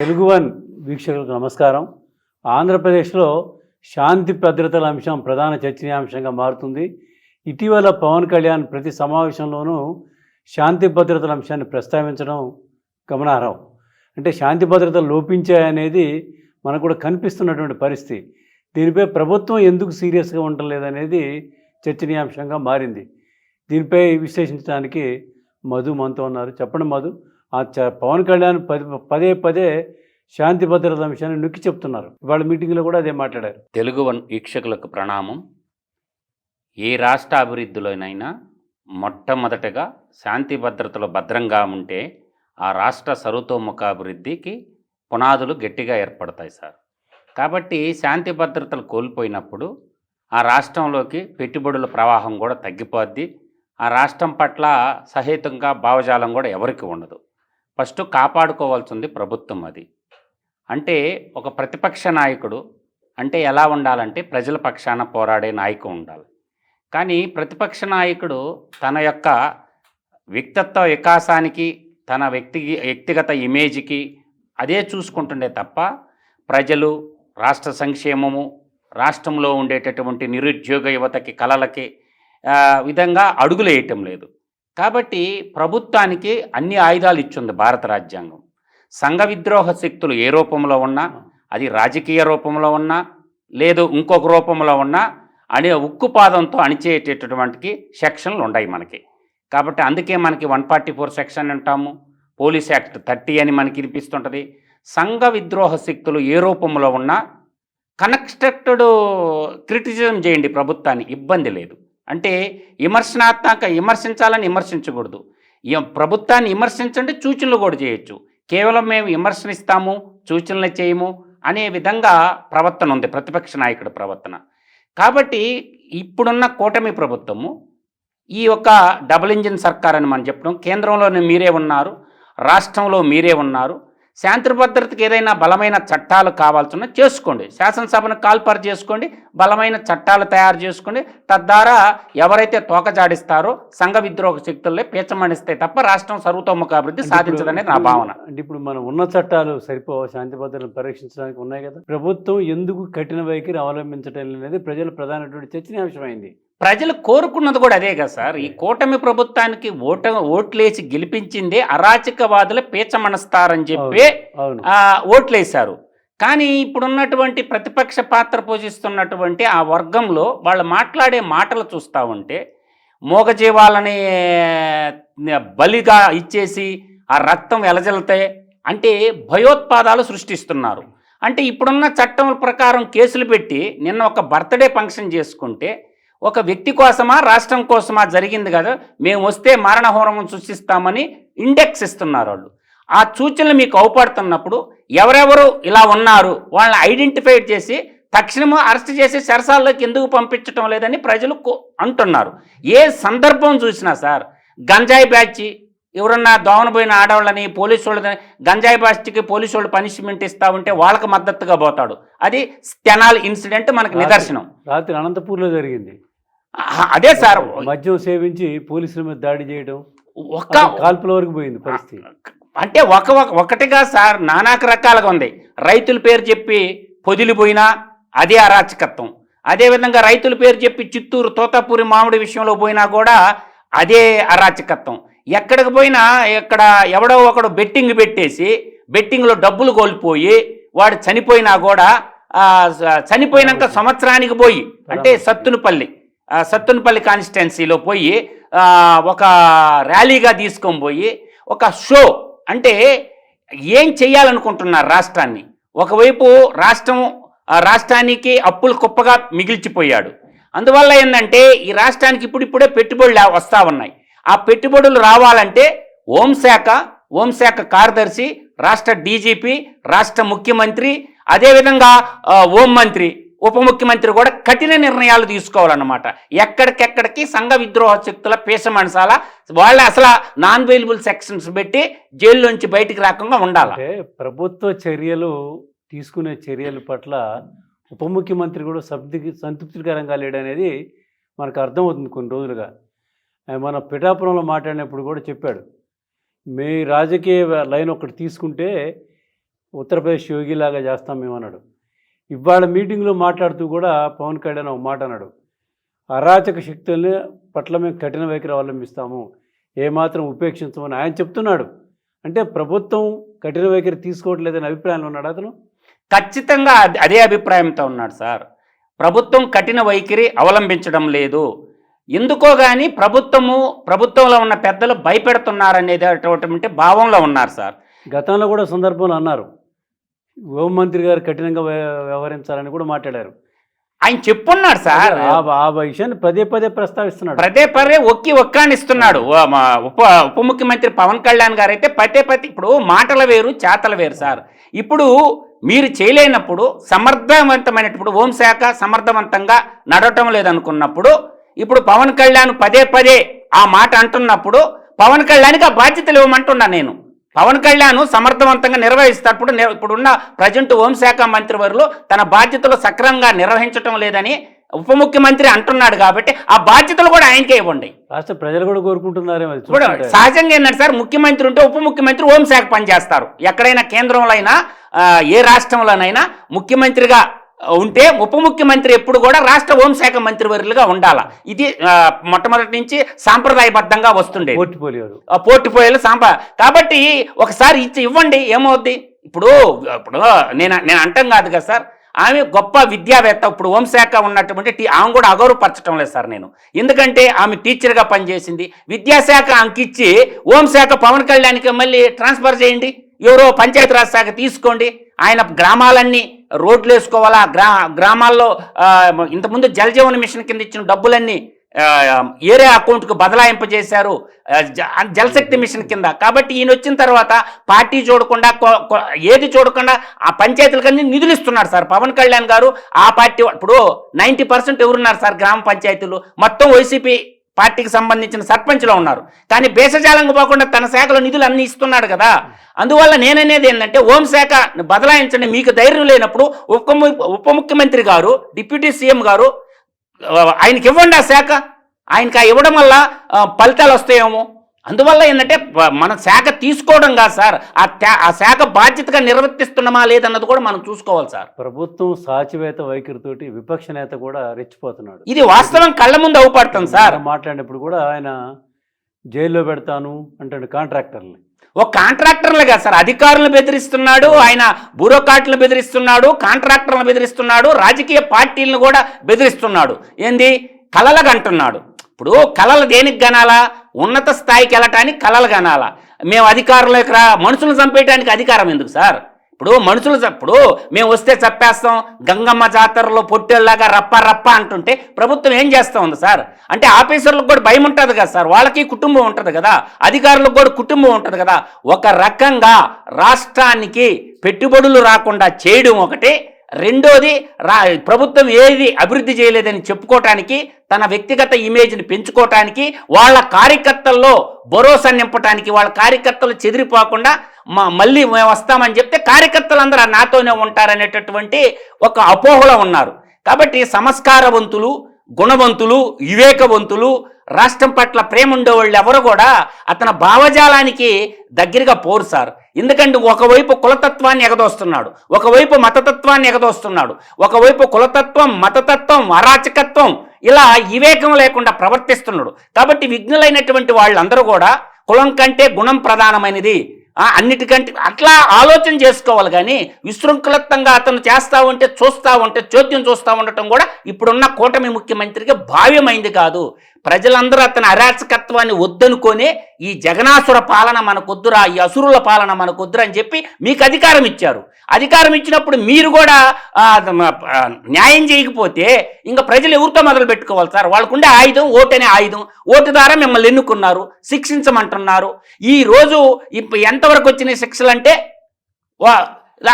Telugu one వీక్షకులకు నమస్కారం. ఆంధ్రప్రదేశ్లో శాంతి భద్రతల అంశం ప్రధాన చర్చనీయాంశంగా మారుతుంది. ఇటీవల పవన్ కళ్యాణ్ ప్రతి సమావేశంలోనూ శాంతి భద్రతల అంశాన్ని ప్రస్తావించడం గమనార్హం. అంటే శాంతి భద్రతలు లోపించాయనేది మనకు కూడా కనిపిస్తున్నటువంటి పరిస్థితి. దీనిపై ప్రభుత్వం ఎందుకు సీరియస్గా ఉండలేదనేది చర్చనీయాంశంగా మారింది. దీనిపై విశ్లేషించడానికి మధు మనతో ఉన్నారు. చెప్పండి మధు, పవన్ కళ్యాణ్ పదే పదే శాంతి భద్రత అంశాన్ని నొక్కి చెప్తున్నారు. ఇవాళ మీటింగ్లో కూడా అదే మాట్లాడారు. తెలుగు వన్ వీక్షకులకు ప్రణామం. ఏ రాష్ట్ర అభివృద్ధిలోనైనా మొట్టమొదటగా శాంతి భద్రతలు భద్రంగా ఉంటే ఆ రాష్ట్ర సర్వతోముఖాభివృద్ధికి పునాదులు గట్టిగా ఏర్పడతాయి సార్. కాబట్టి శాంతి భద్రతలు కోల్పోయినప్పుడు ఆ రాష్ట్రంలోకి పెట్టుబడుల ప్రవాహం కూడా తగ్గిపోద్ది. ఆ రాష్ట్రం పట్ల సహేతంగా భావజాలం కూడా ఎవరికి ఉండదు. ఫస్ట్ కాపాడుకోవాల్సింది ప్రభుత్వం. అది అంటే ఒక ప్రతిపక్ష నాయకుడు అంటే ఎలా ఉండాలంటే ప్రజల పక్షాన పోరాడే నాయకుడు ఉండాలి. కానీ ప్రతిపక్ష నాయకుడు తన యొక్క వ్యక్తిత్వ వికాసానికి తన వ్యక్తిగత ఇమేజ్కి అదే చూసుకుంటుండే తప్ప ప్రజలు, రాష్ట్ర సంక్షేమము, రాష్ట్రంలో ఉండేటటువంటి నిరుద్యోగ యువతకి కళలకి విధంగా అడుగులు వేయటం లేదు. కాబట్టి ప్రభుత్వానికి అన్ని ఆయుధాలు ఇచ్చింది భారత రాజ్యాంగం. సంఘ విద్రోహ శక్తులు ఏ రూపంలో ఉన్నా, అది రాజకీయ రూపంలో ఉన్నా లేదు ఇంకొక రూపంలో ఉన్నా ఉక్కుపాదంతో అణిచేటటువంటి సెక్షన్లు ఉన్నాయి మనకి. కాబట్టి అందుకే మనకి 144 సెక్షన్ అంటాము, పోలీస్ యాక్ట్ 30 అని మనకి వినిపిస్తుంటుంది. సంఘ విద్రోహ శక్తులు ఏ రూపంలో ఉన్నా కన్స్ట్రక్టెడ్ క్రిటిసిజం చేయండి, ప్రభుత్వాన్ని ఇబ్బంది లేదు. అంటే విమర్శించాలని విమర్శించకూడదు. ప్రభుత్వాన్ని విమర్శించండి, సూచనలు కూడా చేయొచ్చు. కేవలం మేము విమర్శనిస్తాము సూచనలు చేయము అనే విధంగా ప్రవర్తన ఉంది ప్రతిపక్ష నాయకుడి ప్రవర్తన. కాబట్టి ఇప్పుడున్న కూటమి ప్రభుత్వము ఈ యొక్క డబుల్ ఇంజిన్ సర్కార్ అని మనం చెప్పడం, కేంద్రంలో మీరే ఉన్నారు, రాష్ట్రంలో మీరే ఉన్నారు. శాంతి భద్రతకి ఏదైనా బలమైన చట్టాలు కావాల్సిన చేసుకోండి, శాసనసభను కాల్పర్ చేసుకోండి, బలమైన చట్టాలు తయారు చేసుకోండి. తద్వారా ఎవరైతే తోకజాడిస్తారో సంఘ విద్రోహ శక్తుల్లో పేచమణిస్తే తప్ప రాష్ట్రం సర్వతోముఖాభివృద్ధి సాధించదనేది నా భావన. అంటే ఇప్పుడు మనం ఉన్న చట్టాలు సరిపోవ శాంతి భద్రతను పరీక్షించడానికి ఉన్నాయి కదా. ప్రభుత్వం ఎందుకు కఠిన వైఖరి అవలంబించడం అనేది ప్రజల ప్రధానటువంటి చర్చనీయాంశమైంది. ప్రజలు కోరుకున్నది కూడా అదే కదా సార్. ఈ కూటమి ప్రభుత్వానికి ఓట్లేసి గెలిపించిందే అరాచకవాదులు పేచమణస్తారని చెప్పి ఓట్లేశారు. కానీ ఇప్పుడున్నటువంటి ప్రతిపక్ష పాత్ర పోషిస్తున్నటువంటి ఆ వర్గంలో వాళ్ళు మాట్లాడే మాటలు చూస్తూ ఉంటే మూగజీవాలని బలిగా ఇచ్చేసి ఆ రక్తం వెలజల్తే అంటే భయోత్పాదాలు సృష్టిస్తున్నారు. అంటే ఇప్పుడున్న చట్టం ప్రకారం కేసులు పెట్టి నిన్న ఒక బర్త్డే ఫంక్షన్ చేసుకుంటే ఒక వ్యక్తి కోసమా రాష్ట్రం కోసమా జరిగింది కదా, మేము వస్తే మరణహోమం సృష్టిస్తామని ఇండెక్స్ ఇస్తున్నారు వాళ్ళు. ఆ సూచనలు మీకు అవపడుతున్నప్పుడు ఎవరెవరు ఇలా ఉన్నారు వాళ్ళని ఐడెంటిఫై చేసి తక్షణము అరెస్ట్ చేసి చెరసాల్లోకి ఎందుకు పంపించడం లేదని ప్రజలు అంటున్నారు. ఏ సందర్భం చూసినా సార్ గంజాయి బ్యాచ్ ఎవరన్నా దోవనపోయిన ఆడవాళ్ళని పోలీసు వాళ్ళని గంజాయి బ్యాచ్కి పోలీసు వాళ్ళు పనిష్మెంట్ ఇస్తూ ఉంటే వాళ్ళకి మద్దతుగా పోతాడు. అది తెనాలి ఇన్సిడెంట్ మనకు నిదర్శనం. రాత్రి అనంతపూర్లో జరిగింది అదే సార్. మద్యం సేవించి పోలీసుల మీద దాడి చేయడం, కాల్పుల వరకు పోయింది పరిస్థితి. అంటే ఒకటిగా సార్ నానాక రకాలుగా ఉంది. రైతుల పేరు చెప్పి పొదిలిపోయినా అదే అరాచకత్వం. అదేవిధంగా రైతుల పేరు చెప్పి చిత్తూరు తోతాపూరి మామిడి విషయంలో పోయినా కూడా అదే అరాచకత్వం. ఎక్కడికి పోయినా ఇక్కడ ఎవడో ఒకడు బెట్టింగ్ పెట్టేసి బెట్టింగ్లో డబ్బులు కోల్పోయి వాడు చనిపోయినా కూడా చనిపోయినాక సంవత్సరానికి పోయి అంటే సత్తునపల్లి కాన్స్టిట్యున్సీలో పోయి ఒక ర్యాలీగా తీసుకొని పోయి ఒక షో అంటే ఏం చెయ్యాలనుకుంటున్నారు రాష్ట్రాన్ని. ఒకవైపు రాష్ట్రానికి అప్పులు కుప్పగా మిగిల్చిపోయాడు. అందువల్ల ఏంటంటే ఈ రాష్ట్రానికి ఇప్పుడిప్పుడే పెట్టుబడులు వస్తూ ఉన్నాయి. ఆ పెట్టుబడులు రావాలంటే హోంశాఖ కార్యదర్శి, రాష్ట్ర డీజీపీ, రాష్ట్ర ముఖ్యమంత్రి, అదేవిధంగా హోంమంత్రి, ఉప ముఖ్యమంత్రి కూడా కఠిన నిర్ణయాలు తీసుకోవాలన్నమాట. ఎక్కడికెక్కడికి సంఘ విద్రోహ శక్తుల పేసమనసాల వాళ్ళ అసలు నాన్ అవైలబుల్ సెక్షన్స్ పెట్టి జైల్లోంచి బయటికి రాకుండా ఉండాలి. ప్రభుత్వ చర్యలు తీసుకునే చర్యల పట్ల ఉప ముఖ్యమంత్రి కూడా సంతృప్తికరంగా లేడనేది మనకు అర్థమవుతుంది. కొన్ని రోజులుగా మన పిఠాపురంలో మాట్లాడినప్పుడు కూడా చెప్పాడు, మీ రాజకీయ లైన్ ఒకటి తీసుకుంటే ఉత్తరప్రదేశ్ యోగిలాగా చేస్తాం మేము అన్నాడు. ఇవాళ మీటింగ్లో మాట్లాడుతూ కూడా పవన్ కళ్యాణ్ ఒక మాట అన్నాడు, అరాచక శక్తుల్ని పట్ల మేము కఠిన వైఖరి అవలంబిస్తాము, ఏమాత్రం ఉపేక్షించమని ఆయన చెప్తున్నాడు. అంటే ప్రభుత్వం కఠిన వైఖరి తీసుకోవట్లేదని అభిప్రాయంలో ఉన్నాడు అతను. ఖచ్చితంగా అదే అభిప్రాయంతో ఉన్నాడు సార్. ప్రభుత్వం కఠిన వైఖరి అవలంబించడం లేదు, ఎందుకో కానీ ప్రభుత్వంలో ఉన్న పెద్దలు భయపెడుతున్నారనేది అటువంటి భావంలో ఉన్నారు సార్. గతంలో కూడా సందర్భంలో అన్నారు, హోంమంత్రి గారు కఠినంగా వ్యవహరించాలని కూడా మాట్లాడారు. ఆయన చెప్పున్నాడు సార్, ఆ విషయాన్ని పదే పదే ప్రస్తావిస్తున్నాడు, పదే ఒక్కానిస్తున్నాడు. ఉప ముఖ్యమంత్రి పవన్ కళ్యాణ్ గారు అయితే పదే ఇప్పుడు మాటల వేరు చేతల వేరు సార్. ఇప్పుడు మీరు చేయలేనప్పుడు సమర్థవంతమైనప్పుడు హోంశాఖ సమర్థవంతంగా నడవటం లేదనుకున్నప్పుడు ఇప్పుడు పవన్ కళ్యాణ్ పదే ఆ మాట అంటున్నప్పుడు పవన్ కళ్యాణ్కి ఆ బాధ్యతలు ఇవ్వమంటున్నా నేను. పవన్ కళ్యాణ్ సమర్థవంతంగా నిర్వహిస్తప్పుడు ఇప్పుడున్న ప్రజెంట్ హోంశాఖ మంత్రివర్యులు తన బాధ్యతలు సక్రమంగా నిర్వహించడం లేదని ఉప ముఖ్యమంత్రి అంటున్నాడు కాబట్టి ఆ బాధ్యతలు కూడా ఆయనకే ఇవ్వండి. రాష్ట్ర ప్రజలు కూడా కోరుకుంటున్నారేమో. ఇప్పుడు సహజంగా ఏంటంటే సార్, ముఖ్యమంత్రి ఉంటే ఉప ముఖ్యమంత్రి హోంశాఖ పనిచేస్తారు. ఎక్కడైనా కేంద్రంలో అయినా ఏ రాష్ట్రంలోనైనా ముఖ్యమంత్రిగా ఉంటే ఉప ముఖ్యమంత్రి ఎప్పుడు కూడా రాష్ట్ర హోంశాఖ మంత్రివర్యులుగా ఉండాలి. ఇది మొట్టమొదటి నుంచి సాంప్రదాయబద్ధంగా వస్తుండే పోర్ట్ఫోలియో కాబట్టి ఒకసారి ఇవ్వండి, ఏమవుద్ది. ఇప్పుడు నేను అంటాం కాదు కదా సార్, ఆమె గొప్ప విద్యావేత్త. ఇప్పుడు హోంశాఖ ఉన్నటువంటి ఆమె కూడా అగౌరవపరచడం లేదు సార్ నేను, ఎందుకంటే ఆమె టీచర్గా పనిచేసింది. విద్యాశాఖ అంకిచ్చి హోంశాఖ పవన్ కళ్యాణ్కి మళ్ళీ ట్రాన్స్ఫర్ చేయండి, ఎవరో పంచాయతీరాజ్ శాఖ తీసుకోండి. ఆయన గ్రామాలన్నీ రోడ్లు వేసుకోవాలా, గ్రామాల్లో ఇంతకుముందు జలజీవన మిషన్ కింద ఇచ్చిన డబ్బులన్నీ ఏరే అకౌంట్కు బదలాయింపజేశారు జలశక్తి మిషన్ కింద. కాబట్టి ఈయన వచ్చిన తర్వాత పార్టీ చూడకుండా ఏది చూడకుండా ఆ పంచాయతీలకన్నీ నిధులు ఇస్తున్నాడు సార్ పవన్ కళ్యాణ్ గారు. ఆ పార్టీ ఇప్పుడు 90% ఎవరున్నారు సార్ గ్రామ పంచాయతీలు, మొత్తం వైసీపీ పార్టీకి సంబంధించిన సర్పంచ్లో ఉన్నారు. కానీ బేసజాలంగా పోకుండా తన శాఖలో నిధులు అన్ని ఇస్తున్నాడు కదా. అందువల్ల నేననేది ఏంటంటే హోంశాఖ బదలాయించండి. మీకు ధైర్యం లేనప్పుడు ఉప ముఖ్యమంత్రి గారు, డిప్యూటీ సీఎం గారు ఆయనకి ఇవ్వండి ఆ శాఖ. ఆయనకి ఇవ్వడం వల్ల ఫలితాలు వస్తాయేమో. అందువల్ల ఏంటంటే మన శాఖ తీసుకోవడం కాదు సార్, ఆ శాఖ బాధ్యతగా నిర్వర్తిస్తున్నామా లేదన్నది కూడా మనం చూసుకోవాలి సార్. ప్రభుత్వం సాచివేత వైఖరితోటి విపక్ష నేత కూడా రెచ్చిపోతున్నాడు. ఇది వాస్తవం కళ్ళ ముందు అవుపడుతుంది సార్. మాట్లాడినప్పుడు కూడా ఆయన జైల్లో పెడతాను అంటాడు కాంట్రాక్టర్ని. ఒక కాంట్రాక్టర్లుగా సార్ అధికారులను బెదిరిస్తున్నాడు, ఆయన బ్యూరోక్రాట్లను బెదిరిస్తున్నాడు, కాంట్రాక్టర్లను బెదిరిస్తున్నాడు, రాజకీయ పార్టీలను కూడా బెదిరిస్తున్నాడు. ఏంది కలలకు అంటున్నాడు. ఇప్పుడు కళలు దేనికి గనాలా? ఉన్నత స్థాయికి వెళ్ళటానికి కళలు గనాలా. మేము అధికారులకు మనుషులను చంపేయడానికి అధికారం ఎందుకు సార్? ఇప్పుడు మేము వస్తే చంపేస్తాం, గంగమ్మ జాతరలో పొట్టేళ్ళలాగా రప్ప అంటుంటే ప్రభుత్వం ఏం చేస్తూ ఉంది సార్? అంటే ఆఫీసర్లకు కూడా భయం ఉంటుంది కదా సార్, వాళ్ళకి కుటుంబం ఉంటుంది కదా, అధికారులకు కూడా కుటుంబం ఉంటుంది కదా. ఒక రకంగా రాష్ట్రానికి పెట్టుబడులు రాకుండా చేయడం ఒకటి, రెండోది ప్రభుత్వం ఏది అభివృద్ధి చేయలేదని చెప్పుకోవటానికి, తన వ్యక్తిగత ఇమేజ్ని పెంచుకోవటానికి, వాళ్ళ కార్యకర్తల్లో భరోసా నింపటానికి, వాళ్ళ కార్యకర్తలు చెదిరిపోకుండా మళ్ళీ మేము వస్తామని చెప్తే కార్యకర్తలు అందరూ నాతోనే ఉంటారనేటటువంటి ఒక అపోహలో ఉన్నారు. కాబట్టి సంస్కారవంతులు, గుణవంతులు, వివేకవంతులు, రాష్ట్రం పట్ల ప్రేమ ఉండేవాళ్ళు ఎవరు కూడా అతని భావజాలానికి దగ్గరగా పోరు సార్. ఎందుకంటే ఒకవైపు కులతత్వాన్ని ఎగదోస్తున్నాడు, ఒకవైపు మతతత్వాన్ని ఎగదోస్తున్నాడు, ఒకవైపు కులతత్వం, మతతత్వం, అరాచకత్వం, ఇలా వివేకం లేకుండా ప్రవర్తిస్తున్నాడు. కాబట్టి విఘ్నులైనటువంటి వాళ్ళందరూ కూడా కులం కంటే గుణం ప్రధానమైనది అన్నిటికంటే అట్లా ఆలోచన చేసుకోవాలి. కానీ విశృంఖలత్వంగా అతను చేస్తూ ఉంటే చోద్యం చూస్తూ ఉండటం కూడా ఇప్పుడున్న కూటమి ముఖ్యమంత్రికి భావ్యమైంది కాదు. ప్రజలందరూ అతని అరాచకత్వాన్ని వద్దనుకొని ఈ జగనాసుర పాలన మనకొద్దురా, ఈ అసురుల పాలన మనకొద్దురా అని చెప్పి మీకు అధికారం ఇచ్చారు. అధికారం ఇచ్చినప్పుడు మీరు కూడా న్యాయం చేయకపోతే ఇంకా ప్రజలు ఎవరితో మొదలు పెట్టుకోవాలి సార్? వాళ్ళకుండే ఆయుధం ఓటనే ఆయుధం. ఓటు ద్వారా మిమ్మల్ని ఎన్నుకున్నారు, శిక్షించమంటున్నారు. ఈరోజు ఎంతవరకు వచ్చినాయి శిక్షలు అంటే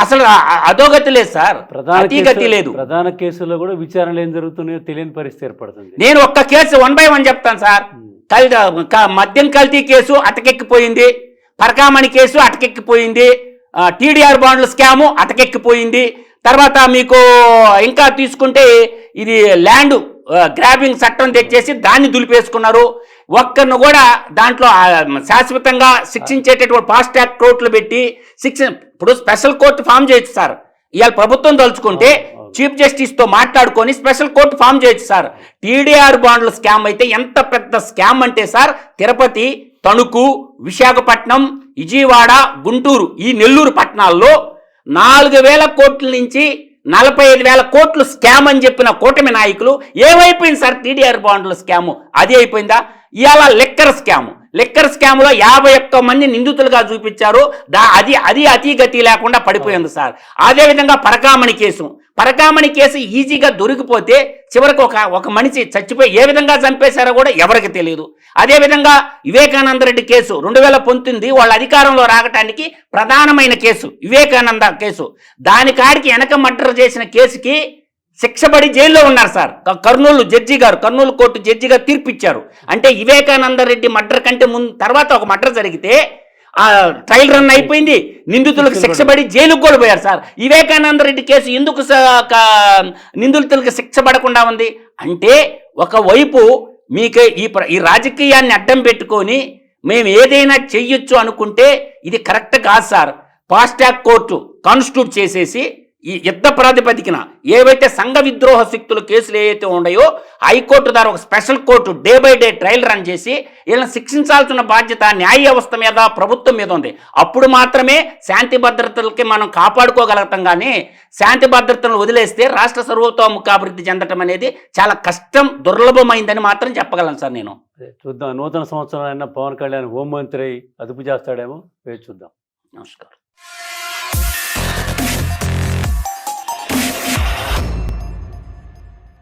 అసలు అధోగతి లేదు సార్, అతిగతి లేదు. ప్రధాన కేసులో కూడా విచారణలు ఏం జరుగుతున్నాయో తెలియని పరిస్థితి ఏర్పడుతుంది. నేను ఒక్క కేసు 1 by 1 చెప్తాను సార్. మద్యం కల్తీ కేసు అటకెక్కిపోయింది, పరకామణి కేసు అటకెక్కిపోయింది, టీడీఆర్ బాండ్ల స్కాము అటకెక్కిపోయింది. తర్వాత మీకు ఇంకా తీసుకుంటే ఇది ల్యాండ్ గ్రాబింగ్ చట్టం తెచ్చేసి దాన్ని దులిపేసుకున్నారు. ఒక్కరిని కూడా దాంట్లో శాశ్వతంగా శిక్షించేటటువంటి ఫాస్ట్ ట్రాక్ కోర్టులు పెట్టి ఇప్పుడు స్పెషల్ కోర్టు ఫామ్ చేయొచ్చు సార్. ఇవాళ ప్రభుత్వం తలుచుకుంటే చీఫ్ జస్టిస్ తో మాట్లాడుకొని స్పెషల్ కోర్టు ఫామ్ చేయొచ్చు సార్. టీడీఆర్ బాండ్ల స్కామ్ అయితే ఎంత పెద్ద స్కామ్ అంటే సార్, తిరుపతి, తణుకు, విశాఖపట్నం, విజయవాడ, గుంటూరు, ఈ నెల్లూరు పట్టణాల్లో 4,000 కోట్ల నుంచి 45,000 కోట్లు స్కామ్ అని చెప్పిన కూటమి నాయకులు ఏమైపోయింది సార్? టీడీఆర్ బాండ్ల స్కాము అది అయిపోయిందా? ఇవాళ లిక్కర్ స్కామ్లో 51 మంది నిందితులుగా చూపించారు. అది అతిగతి లేకుండా పడిపోయింది సార్. అదేవిధంగా పరకామణి కేసు ఈజీగా దొరికిపోతే చివరికి ఒక మనిషి చచ్చిపోయి ఏ విధంగా చంపేశారో కూడా ఎవరికి తెలియదు. అదేవిధంగా వివేకానంద రెడ్డి కేసు 2019 వాళ్ళ అధికారంలో రావటానికి ప్రధానమైన కేసు వివేకానంద కేసు. దాని కాడికి వెనక మర్డర్ చేసిన కేసుకి శిక్షపడి జైల్లో ఉన్నారు సార్. కర్నూలు కోర్టు జడ్జి గారు తీర్పిచ్చారు. అంటే వివేకానంద రెడ్డి మర్డర్ కంటే తర్వాత ఒక మర్డర్ జరిగితే ట్రయల్ రన్ అయిపోయింది, నిందితులకు శిక్షపడి జైలుకు కూడా పోయారు సార్. వివేకానంద రెడ్డి కేసు ఎందుకు నిందితులకు శిక్ష పడకుండా ఉంది అంటే, ఒకవైపు మీకు ఈ రాజకీయాన్ని అడ్డం పెట్టుకొని మేము ఏదైనా చెయ్యొచ్చు అనుకుంటే ఇది కరెక్ట్ కాదు sir. Fast track court constitute చేసేసి ఈ యుద్ధ ప్రాతిపదికన ఏవైతే సంఘ విద్రోహ శక్తుల కేసులు ఏవైతే ఉన్నాయో హైకోర్టు ద్వారా ఒక special court day by day trial run చేసి వీళ్ళని శిక్షించాల్సిన బాధ్యత న్యాయ వ్యవస్థ మీద, ప్రభుత్వం మీద ఉంది. అప్పుడు మాత్రమే శాంతి భద్రతలకి మనం కాపాడుకోగలుగుతాం. కానీ శాంతి భద్రతలను వదిలేస్తే రాష్ట్ర సర్వతోముఖాభివృద్ధి చెందటం అనేది చాలా కష్టం, దుర్లభమైందని మాత్రం చెప్పగలను సార్ నేను. చూద్దాం, నూతన సంవత్సరం అయినా పవన్ కళ్యాణ్ హోంమంత్రి అదుపు చేస్తాడేమో, వేచి చూద్దాం. నమస్కారం.